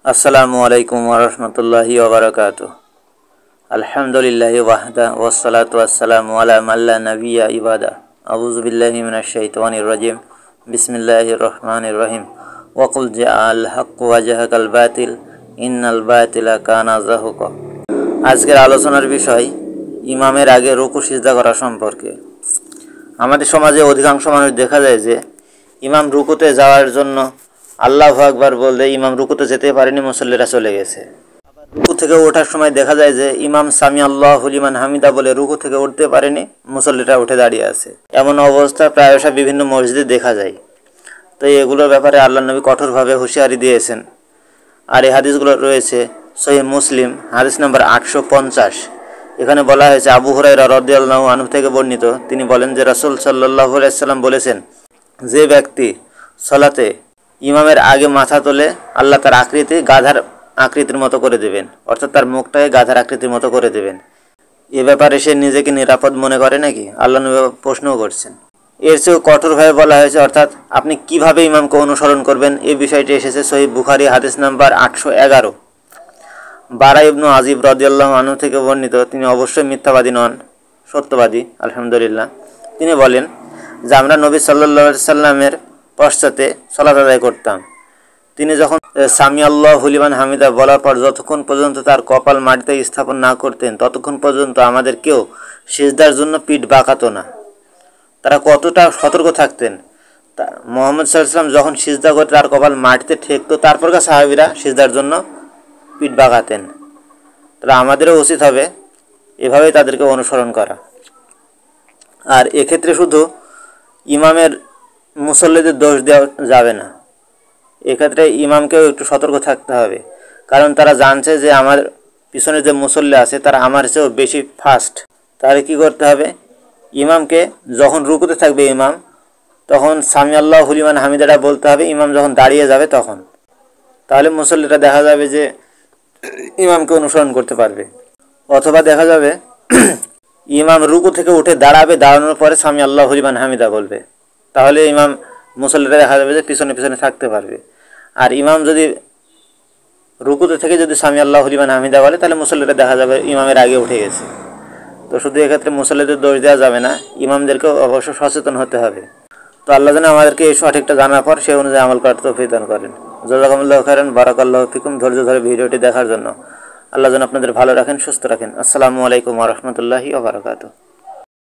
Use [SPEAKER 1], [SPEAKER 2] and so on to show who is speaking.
[SPEAKER 1] আসসালামু আলাইকুম ওয়া রাহমাতুল্লাহি ওয়া বারাকাতুহু। আলহামদুলিল্লাহি ওয়াহদা ওয়াসসালাতু ওয়াসসালামু আলা মান লা নাবিয়্যা ইবাদা। আউযু বিল্লাহি মিনাশ শাইতানির রাজিম। বিসমিল্লাহির রহমানির রহিম। ওয়া কুল জাআল হাক্কু ওয়া জাহাকাল বাতিল ইন্নাল বাতিলা কানা যাহুকা। আজকের আলোচনার বিষয় ইমামের আগে রুকু সিজদা করা সম্পর্কে। আমাদের সমাজে অধিকাংশ মানুষ দেখা যায় যে ইমাম রুকুতে যাওয়ার জন্য আল্লাহু আকবার বললে ইমাম রুকুতে যেতে পারেনি, মুসল্লিরা চলে গেছে। রুকু থেকে ওঠার সময় দেখা যায় যে ইমাম সামি আল্লাহু লিমান হামিদা বলে রুকু থেকে উঠতে পারেনি, মুসল্লিরা উঠে দাঁড়িয়ে আছে। এমন অবস্থা প্রায়শই বিভিন্ন মসজিদে দেখা যায়। তো এগুলোর ব্যাপারে আল্লাহর নবী কঠোরভাবে হুঁশিয়ারি দিয়েছেন। আর এই হাদিসগুলো রয়েছে সহিহ মুসলিম হাদিস নম্বর 850। এখানে বলা হয়েছে আবু হুরায়রা রাদিয়াল্লাহু আনহু থেকে বর্ণিত, তিনি বলেন যে রাসূল সাল্লাল্লাহু আলাইহি ওয়াসাল্লাম বলেছেন, যে ব্যক্তি সালাতে ইমামের আগে মাথা তোলে আল্লাহ তার আকৃতি গাধার আকৃতির মতো করে দেবেন, অর্থাৎ তার মুখটাকে গাধার আকৃতির মতো করে দেবেন। এ ব্যাপারে সে নিজেকে নিরাপদ মনে করে নাকি? আল্লাহ নবী প্রশ্নও করছেন। এর চেয়েও কঠোরভাবে বলা হয়েছে, অর্থাৎ আপনি কিভাবে ইমামকে অনুসরণ করবেন এই বিষয়টি এসেছে সহিহ বুখারী হাদিস নাম্বার 811। বারা ইবনু আজিব রাদিয়াল্লাহু আনহু থেকে বর্ণিত, তিনি অবশ্যই মিথ্যাবাদী নন, সত্যবাদী আলহামদুলিল্লাহ। তিনি বলেন যে আমরা নবী সাল্লাল্লাহু আলাইহি সাল্লামের পশ্চাতে সালাত আদায় করতাম। তিনি যখন সামি আল্লাহু লিমান হামিদা বলার পর যতক্ষণ পর্যন্ত তার কপাল মাটিতে স্থাপন না করতেন ততক্ষণ পর্যন্ত আমাদের কেউ সিজদার জন্য পিঠ বাঁকাতো না। তারা কতটা সতর্ক থাকতেন। মুহাম্মদ সাল্লাল্লাহু আলাইহি ওয়াসাল্লাম যখন সিজদা করতে তার কপাল মাটিতে ঠেকতো, তারপরকার সাহাবীরা সিজদার জন্য পিঠ বাঁকাতেন। তাহলে আমাদেরও উচিত হবে এভাবেই তাদেরকে অনুসরণ করা। আর এক্ষেত্রে শুধু ইমামের মুসল্লিদের দোষ দেওয়া যাবে না, এক্ষেত্রে ইমামকেও একটু সতর্ক থাকতে হবে। কারণ তারা জানছে যে আমার পিছনে যে মুসল্লি আছে তারা আমার চেয়েও বেশি ফাস্ট। তাহলে কী করতে হবে? ইমামকে যখন রুকুতে থাকবে ইমাম, তখন সামি আল্লাহু লিমান হামিদাটা বলতে হবে ইমাম যখন দাঁড়িয়ে যাবে তখন। তাহলে মুসল্লিরা দেখা যাবে যে ইমামকে অনুসরণ করতে পারবে। অথবা দেখা যাবে ইমাম রুকু থেকে উঠে দাঁড়াবে, দাঁড়ানোর পরে সামি আল্লাহু লিমান হামিদা বলবে, তাহলে ইমাম মুসল্লিরা দেখা যাবে যে পিছনে পিছনে থাকতে পারবে। আর ইমাম যদি রুকুতে থেকে যদি সামি আল্লাহু লিমান হামিদা বলে তাহলে মুসল্লিরা দেখা যাবে ইমামের আগে উঠে গেছে। তো শুধু এক্ষেত্রে মুসল্লিদের দোষ দেওয়া যাবে না, ইমামদেরকেও অবশ্য সচেতন হতে হবে। তো আল্লাহ যেন আমাদেরকে এই সঠিকটা জানার পর সেই অনুযায়ী আমল করার তৌফিক দান করেন। জাযাকুমুল্লাহু খাইরান, বারাকাল্লাহু ফিকুম। ধৈর্য ধরে ভিডিওটি দেখার জন্য আল্লাহ যেন আপনাদের ভালো রাখেন, সুস্থ রাখেন। আসসালামু আলাইকুম ওয়া রাহমাতুল্লাহি ওয়া বারাকাতুহু।